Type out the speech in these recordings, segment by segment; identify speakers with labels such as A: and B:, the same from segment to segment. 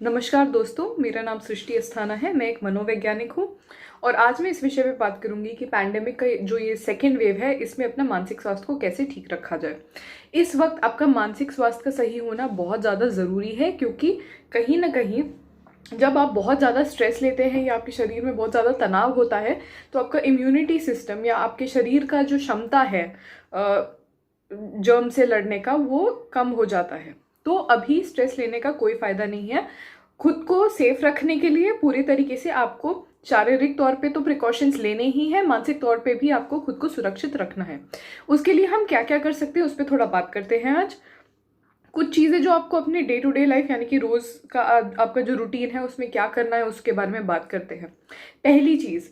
A: नमस्कार दोस्तों, मेरा नाम सृष्टि अस्थाना है। मैं एक मनोवैज्ञानिक हूँ और आज मैं इस विषय पे बात करूंगी कि पैंडेमिक का जो ये सेकेंड वेव है, इसमें अपना मानसिक स्वास्थ्य को कैसे ठीक रखा जाए। इस वक्त आपका मानसिक स्वास्थ्य का सही होना बहुत ज़्यादा ज़रूरी है, क्योंकि कहीं ना कहीं जब आप बहुत ज़्यादा स्ट्रेस लेते हैं या आपके शरीर में बहुत ज़्यादा तनाव होता है, तो आपका इम्यूनिटी सिस्टम या आपके शरीर का जो क्षमता है जर्म से लड़ने का, वो कम हो जाता है। तो अभी स्ट्रेस लेने का कोई फायदा नहीं है। खुद को सेफ रखने के लिए पूरे तरीके से आपको शारीरिक तौर पे तो प्रिकॉशंस लेने ही है, मानसिक तौर पे भी आपको खुद को सुरक्षित रखना है। उसके लिए हम क्या क्या कर सकते हैं, उस पर थोड़ा बात करते हैं आज। कुछ चीज़ें जो आपको अपने डे टू डे लाइफ यानी कि रोज़ का आपका जो रूटीन है उसमें क्या करना है, उसके बारे में बात करते हैं। पहली चीज़,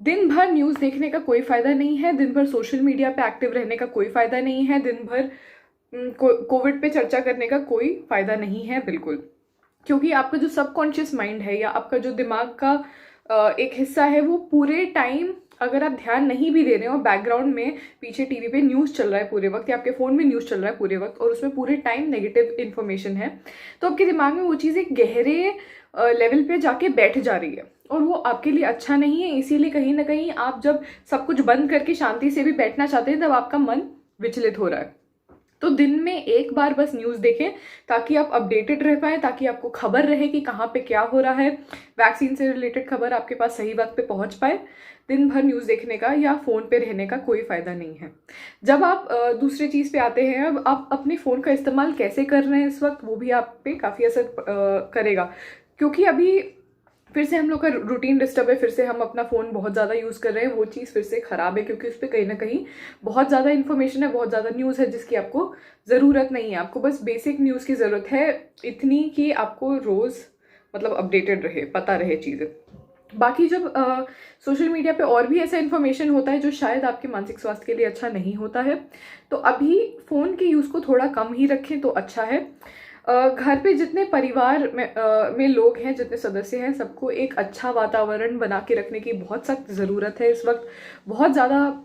A: दिन भर न्यूज़ देखने का कोई फ़ायदा नहीं है, दिन भर सोशल मीडिया पे एक्टिव रहने का कोई फ़ायदा नहीं है, दिन भर कोविड पे चर्चा करने का कोई फ़ायदा नहीं है बिल्कुल। क्योंकि आपका जो सबकॉन्शियस माइंड है या आपका जो दिमाग का एक हिस्सा है, वो पूरे टाइम अगर आप ध्यान नहीं भी दे रहे हैं और बैकग्राउंड में पीछे टीवी पे न्यूज़ चल रहा है पूरे वक्त, या आपके फ़ोन में न्यूज़ चल रहा है पूरे वक्त और उसमें पूरे टाइम नेगेटिव इन्फॉर्मेशन है, तो आपके दिमाग में वो चीज़ एक गहरे लेवल पे जाके बैठ जा रही है और वो आपके लिए अच्छा नहीं है। इसीलिए कहीं ना कहीं आप जब सब कुछ बंद करके शांति से भी बैठना चाहते हैं, तब आपका मन विचलित हो रहा है। तो दिन में एक बार बस न्यूज़ देखें, ताकि आप अपडेटेड रह पाएँ, ताकि आपको खबर रहे कि कहाँ पे क्या हो रहा है, वैक्सीन से रिलेटेड खबर आपके पास सही वक्त पे पहुँच पाए। दिन भर न्यूज़ देखने का या फ़ोन पे रहने का कोई फ़ायदा नहीं है। जब आप दूसरी चीज़ पे आते हैं, अब आप अपने फ़ोन का इस्तेमाल कैसे कर रहे हैं इस वक्त, वो भी आप पे काफ़ी असर करेगा। क्योंकि अभी फिर से हम लोग का रूटीन डिस्टर्ब है, फिर से हम अपना फ़ोन बहुत ज़्यादा यूज़ कर रहे हैं, वो चीज़ फिर से ख़राब है, क्योंकि उस पर कहीं ना कहीं बहुत ज़्यादा इन्फॉर्मेशन है, बहुत ज़्यादा न्यूज़ है जिसकी आपको ज़रूरत नहीं है। आपको बस बेसिक न्यूज़ की ज़रूरत है, इतनी कि आपको रोज़ मतलब अपडेटेड रहे, पता रहे चीज़ें। बाकी जब सोशल मीडिया पे और भी ऐसा इन्फॉर्मेशन होता है जो शायद आपके मानसिक स्वास्थ्य के लिए अच्छा नहीं होता है, तो अभी फ़ोन के यूज़ को थोड़ा कम ही रखें तो अच्छा है। घर पे जितने परिवार में लोग हैं, जितने सदस्य हैं, सबको एक अच्छा वातावरण बना के रखने की बहुत सख्त ज़रूरत है इस वक्त। बहुत ज़्यादा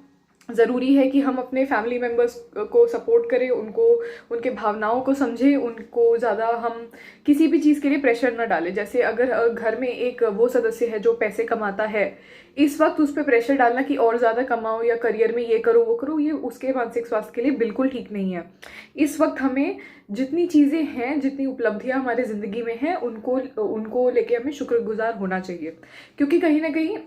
A: ज़रूरी है कि हम अपने फैमिली मेम्बर्स को सपोर्ट करें, उनको उनके भावनाओं को समझें, उनको ज़्यादा हम किसी भी चीज़ के लिए प्रेशर न डालें। जैसे अगर घर में एक वो सदस्य है जो पैसे कमाता है, इस वक्त उस पर प्रेशर डालना कि और ज़्यादा कमाओ या करियर में ये करो वो करो, ये उसके मानसिक स्वास्थ्य के लिए बिल्कुल ठीक नहीं है। इस वक्त हमें जितनी चीज़ें हैं, जितनी उपलब्धियां हमारे ज़िंदगी में हैं, उनको लेके हमें शुक्रगुजार होना चाहिए। क्योंकि कहीं ना कहीं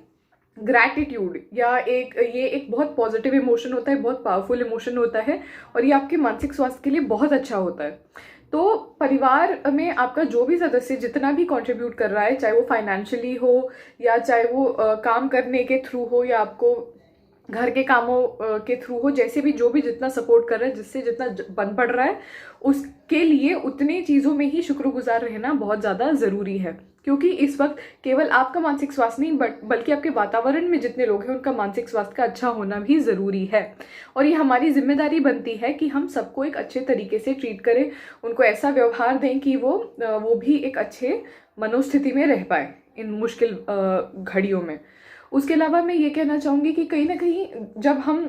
A: ग्रैटिट्यूड या ये एक बहुत पॉजिटिव इमोशन होता है, बहुत पावरफुल इमोशन होता है और ये आपके मानसिक स्वास्थ्य के लिए बहुत अच्छा होता है। तो परिवार में आपका जो भी सदस्य जितना भी कंट्रीब्यूट कर रहा है, चाहे वो फाइनेंशियली हो या चाहे वो काम करने के थ्रू हो या आपको घर के कामों के थ्रू हो, जैसे भी जो भी जितना सपोर्ट कर रहा है, जिससे जितना बन पड़ रहा है, उसके लिए उतनी चीज़ों में ही शुक्रगुजार रहना बहुत ज़्यादा ज़रूरी है। क्योंकि इस वक्त केवल आपका मानसिक स्वास्थ्य नहीं, बल्कि आपके वातावरण में जितने लोग हैं उनका मानसिक स्वास्थ्य का अच्छा होना भी ज़रूरी है। और ये हमारी जिम्मेदारी बनती है कि हम सबको एक अच्छे तरीके से ट्रीट करें, उनको ऐसा व्यवहार दें कि वो भी एक अच्छे मनोस्थिति में रह पाए इन मुश्किल घड़ियों में। उसके अलावा मैं ये कहना चाहूँगी कि कहीं ना कहीं जब हम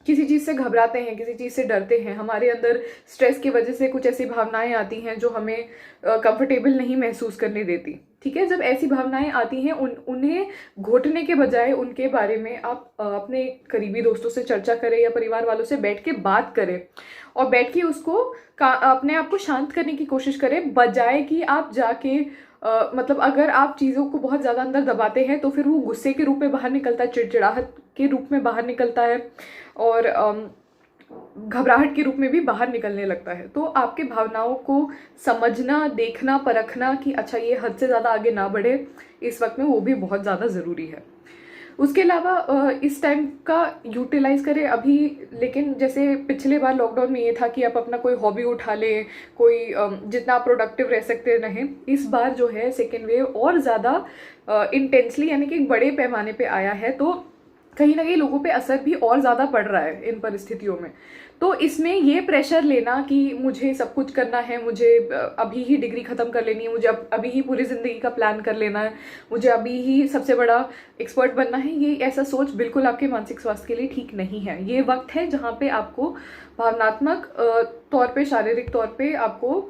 A: किसी चीज़ से घबराते हैं, किसी चीज़ से डरते हैं, हमारे अंदर स्ट्रेस की वजह से कुछ ऐसी भावनाएं आती हैं जो हमें कंफर्टेबल नहीं महसूस करने देती। ठीक है, जब ऐसी भावनाएं आती हैं, उन्हें घोटने के बजाय उनके बारे में आप अपने करीबी दोस्तों से चर्चा करें या परिवार वालों से बैठ के बात करें और बैठ के उसको अपने आप को शांत करने की कोशिश करें, बजाय कि आप जाके मतलब अगर आप चीज़ों को बहुत ज़्यादा अंदर दबाते हैं तो फिर वो गुस्से के रूप में बाहर निकलता है, चिड़चिड़ाहट के रूप में बाहर निकलता है और घबराहट के रूप में भी बाहर निकलने लगता है। तो आपके भावनाओं को समझना, देखना, परखना कि अच्छा ये हद से ज़्यादा आगे ना बढ़े इस वक्त में, वो भी बहुत ज़्यादा ज़रूरी है। उसके अलावा इस टाइम का यूटिलाइज करें अभी। लेकिन जैसे पिछले बार लॉकडाउन में ये था कि आप अपना कोई हॉबी उठा लें, कोई जितना प्रोडक्टिव रह सकते रहें, इस बार जो है सेकेंड वेव और ज़्यादा इंटेंसली यानी कि एक बड़े पैमाने पे आया है, तो कहीं ना कहीं लोगों पे असर भी और ज़्यादा पड़ रहा है इन परिस्थितियों में। तो इसमें ये प्रेशर लेना कि मुझे सब कुछ करना है, मुझे अभी ही डिग्री ख़त्म कर लेनी है, मुझे अभी ही पूरी ज़िंदगी का प्लान कर लेना है, मुझे अभी ही सबसे बड़ा एक्सपर्ट बनना है, ये ऐसा सोच बिल्कुल आपके मानसिक स्वास्थ्य के लिए ठीक नहीं है। ये वक्त है जहाँ पे आपको भावनात्मक तौर पे, शारीरिक तौर पे आपको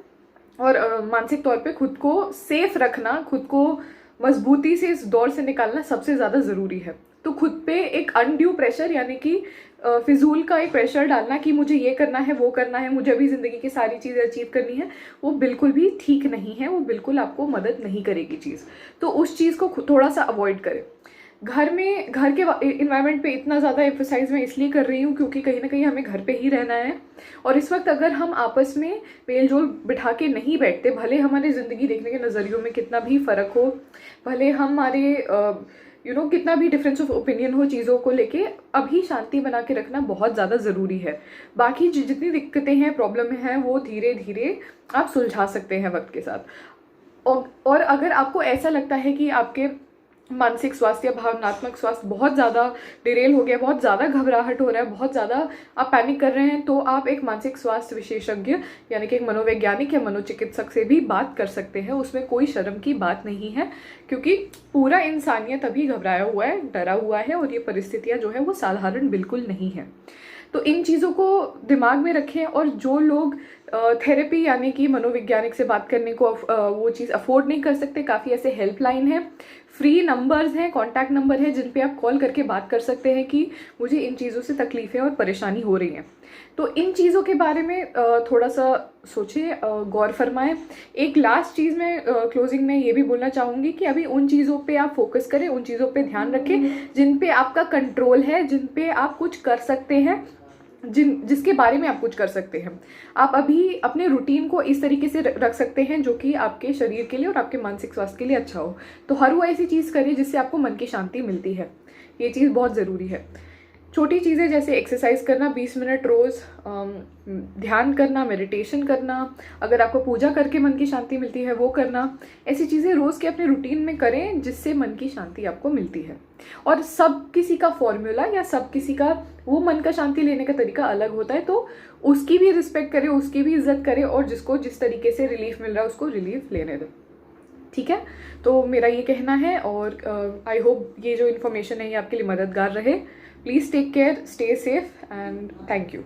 A: और मानसिक तौर पे खुद को सेफ रखना, खुद को मजबूती से इस दौर से निकालना सबसे ज़्यादा ज़रूरी है। तो खुद पे एक अनड्यू प्रेशर, यानी कि फिजूल का एक प्रेशर डालना कि मुझे ये करना है, वो करना है, मुझे अभी ज़िंदगी की सारी चीज़ें अचीव करनी है, वो बिल्कुल भी ठीक नहीं है, वो बिल्कुल आपको मदद नहीं करेगी चीज़। तो उस चीज़ को थोड़ा सा अवॉइड करें। घर के इन्वायरमेंट पे इतना ज़्यादा एम्फोसाइज मैं इसलिए कर रही हूँ क्योंकि कहीं ना कहीं हमें घर पे ही रहना है, और इस वक्त अगर हम आपस में मेल जोल बिठा के नहीं बैठते, भले हमारे ज़िंदगी देखने के नज़रियों में कितना भी फ़र्क हो, भले हमारे कितना भी डिफरेंस ऑफ ओपिनियन हो चीज़ों को लेके, अभी शांति बना के रखना बहुत ज़्यादा ज़रूरी है। बाकी जितनी दिक्कतें हैं, प्रॉब्लम हैं, वो धीरे धीरे आप सुलझा सकते हैं वक्त के साथ। और अगर आपको ऐसा लगता है कि आपके मानसिक स्वास्थ्य या भावनात्मक स्वास्थ्य बहुत ज़्यादा डिरेल हो गया, बहुत ज़्यादा घबराहट हो रहा है, बहुत ज़्यादा आप पैनिक कर रहे हैं, तो आप एक मानसिक स्वास्थ्य विशेषज्ञ यानी कि एक मनोवैज्ञानिक या मनोचिकित्सक से भी बात कर सकते हैं। उसमें कोई शर्म की बात नहीं है, क्योंकि पूरा इंसानियत अभी घबराया हुआ है, डरा हुआ है, और ये परिस्थितियाँ जो है वो साधारण बिल्कुल नहीं है। तो इन चीज़ों को दिमाग में रखें। और जो लोग थेरेपी यानी कि मनोवैज्ञानिक से बात करने को वो चीज़ अफोर्ड नहीं कर सकते, काफ़ी ऐसे हेल्पलाइन है, फ्री नंबर्स हैं, कॉन्टैक्ट नंबर है, जिन पे आप कॉल करके बात कर सकते हैं कि मुझे इन चीज़ों से तकलीफ़ें और परेशानी हो रही हैं। तो इन चीज़ों के बारे में थोड़ा सा सोचें, गौर फरमाएं। एक लास्ट चीज़ मैं क्लोजिंग में ये भी बोलना चाहूँगी कि अभी उन चीज़ों पे आप फोकस करें, उन चीज़ों पे ध्यान रखें जिन पे आपका कंट्रोल है, जिन पे आप कुछ कर सकते हैं, जिसके बारे में आप कुछ कर सकते हैं। आप अभी अपने रूटीन को इस तरीके से रख सकते हैं जो कि आपके शरीर के लिए और आपके मानसिक स्वास्थ्य के लिए अच्छा हो। तो हर वो ऐसी चीज़ करिए जिससे आपको मन की शांति मिलती है, ये चीज़ बहुत ज़रूरी है। छोटी चीज़ें जैसे एक्सरसाइज करना 20 मिनट रोज़, ध्यान करना, मेडिटेशन करना, अगर आपको पूजा करके मन की शांति मिलती है वो करना, ऐसी चीज़ें रोज़ के अपने रूटीन में करें जिससे मन की शांति आपको मिलती है। और सब किसी का फॉर्मूला या सब किसी का वो मन का शांति लेने का तरीका अलग होता है, तो उसकी भी रिस्पेक्ट करें, उसकी भी इज्जत करें, और जिसको जिस तरीके से रिलीफ मिल रहा है उसको रिलीफ लेने दें। ठीक है, तो मेरा ये कहना है, और आई होप ये जो इन्फॉर्मेशन है ये आपके लिए मददगार रहे। Please take care, stay safe, and thank you.